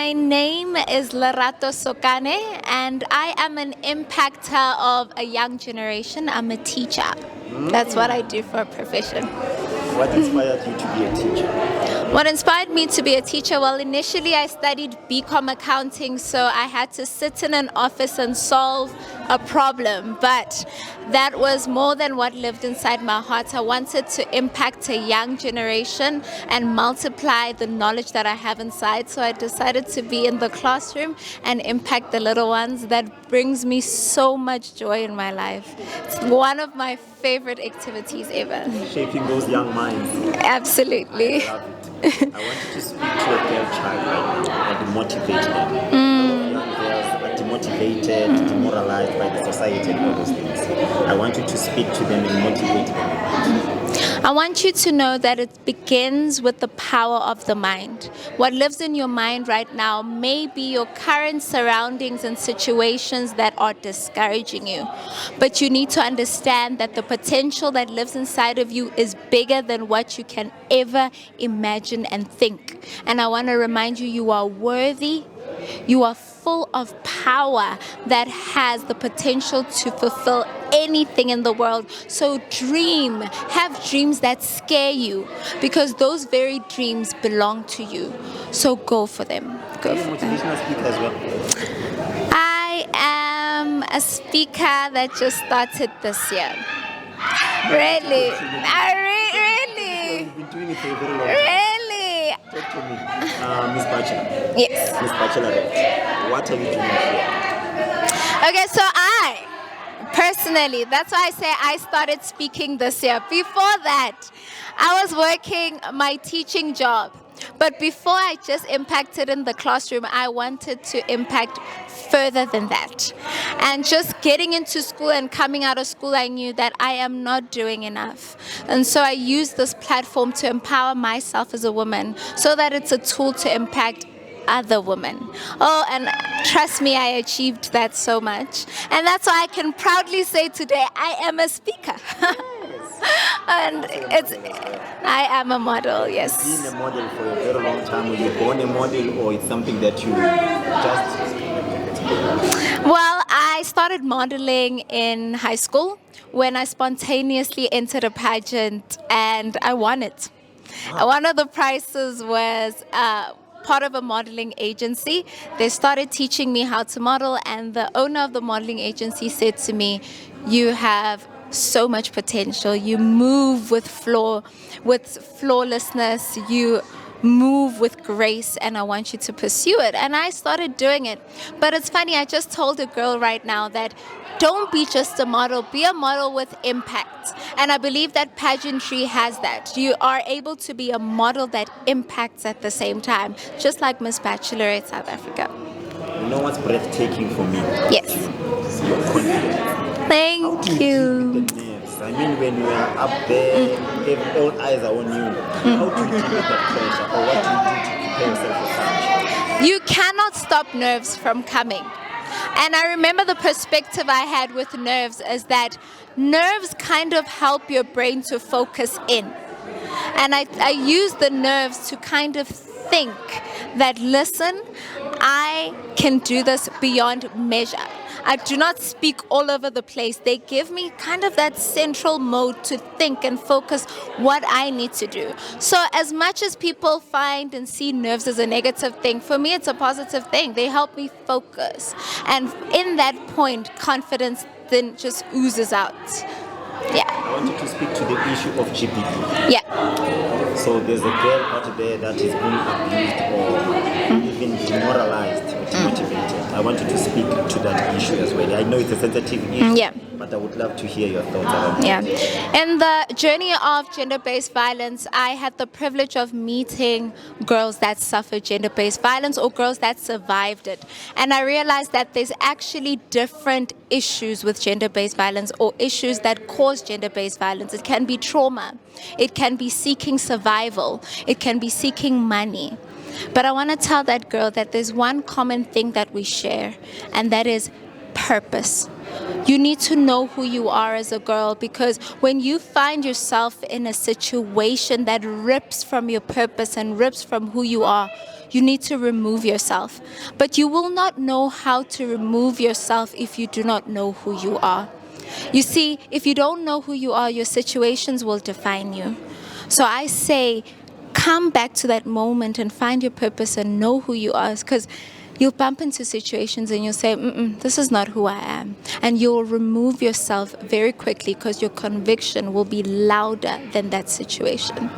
My name is Lerato Sookane, and I am an impactor of a young generation. I'm a teacher. That's what I do for a profession. What inspired you to be a teacher? What inspired me to be a teacher? Well, initially I studied BCom accounting, so I had to sit in an office and solve a problem. But that was more than what lived inside my heart. I wanted to impact a young generation and multiply the knowledge that I have inside. So I decided to be in the classroom and impact the little ones. That brings me so much joy in my life. It's one of my favorite activities ever. Shaping those young minds. Absolutely. I love it. I want you to speak to a girl child right now and motivate them. A lot of young girls are demotivated, demoralized by the society and all those things. I want you to speak to them and motivate them. I want you to know that it begins with the power of the mind. What lives in your mind right now may be your current surroundings and situations that are discouraging you. But you need to understand that the potential that lives inside of you is bigger than what you can ever imagine and think. And I want to remind you, you are worthy. You are full of power that has the potential to fulfill anything in the world. So dream, have dreams that scare you, because those very dreams belong to you. So go for them. Go for them. Motivational speaker as well. I am a speaker that just started this year. Really? Really? You've been doing it for a very long time. Really? Talk to me. Miss Bachelorette. Yes. Miss Bachelorette. What are you doing here? Okay, so personally, that's why I say I started speaking this year. Before that, I was working my teaching job. But before I just impacted in the classroom, I wanted to impact further than that. And just getting into school and coming out of school, I knew that I am not doing enough. And so I used this platform to empower myself as a woman so that it's a tool to impact other women. Oh, and trust me, I achieved that so much. And that's why I can proudly say today, I am a speaker. And I am a model, yes. Being a model for a very long time, were you born a model or it's something that you just... Well, I started modeling in high school when I spontaneously entered a pageant and I won it. One of the prizes was part of a modeling agency. They started teaching me how to model, and the owner of the modeling agency said to me, "You have so much potential. You move with flawlessness. You move with grace, and I want you to pursue it." And I started doing it. But it's funny, I just told a girl right now that don't be just a model, be a model with impact. And I believe that pageantry has that. You are able to be a model that impacts at the same time, just like Miss Bachelorette South Africa. You know what's breathtaking for me? Yes. Your confidence. Thank you. The nerves. I mean, when you are up there, if all eyes are on you, how do you deal with that pressure, or what do you do to prepare yourself for such? You cannot stop nerves from coming. And I remember the perspective I had with nerves is that nerves kind of help your brain to focus in. And I use the nerves to kind of think that, listen, I can do this beyond measure. I do not speak all over the place. They give me kind of that central mode to think and focus what I need to do. So as much as people find and see nerves as a negative thing, for me it's a positive thing. They help me focus. And in that point, confidence then just oozes out. Yeah. I want you to speak to the issue of GBV. Yeah. So there's a girl out there that is being abused or even demoralized or demotivated. I want you to speak to that issue as well. I know it's a sensitive issue, Yeah. but I would love to hear your thoughts around it. Yeah. In the journey of gender-based violence, I had the privilege of meeting girls that suffered gender-based violence or girls that survived it. And I realized that there's actually different issues with gender-based violence or issues that cause gender-based violence. It can be trauma. It can be seeking survival. It can be seeking money. But I want to tell that girl that there's one common thing that we share, and that is purpose. You need to know who you are as a girl, because when you find yourself in a situation that rips from your purpose and rips from who you are, you need to remove yourself. But you will not know how to remove yourself if you do not know who you are. You see, if you don't know who you are, your situations will define you. So I say, come back to that moment and find your purpose and know who you are, because you'll bump into situations and you'll say, this is not who I am. And you'll remove yourself very quickly because your conviction will be louder than that situation.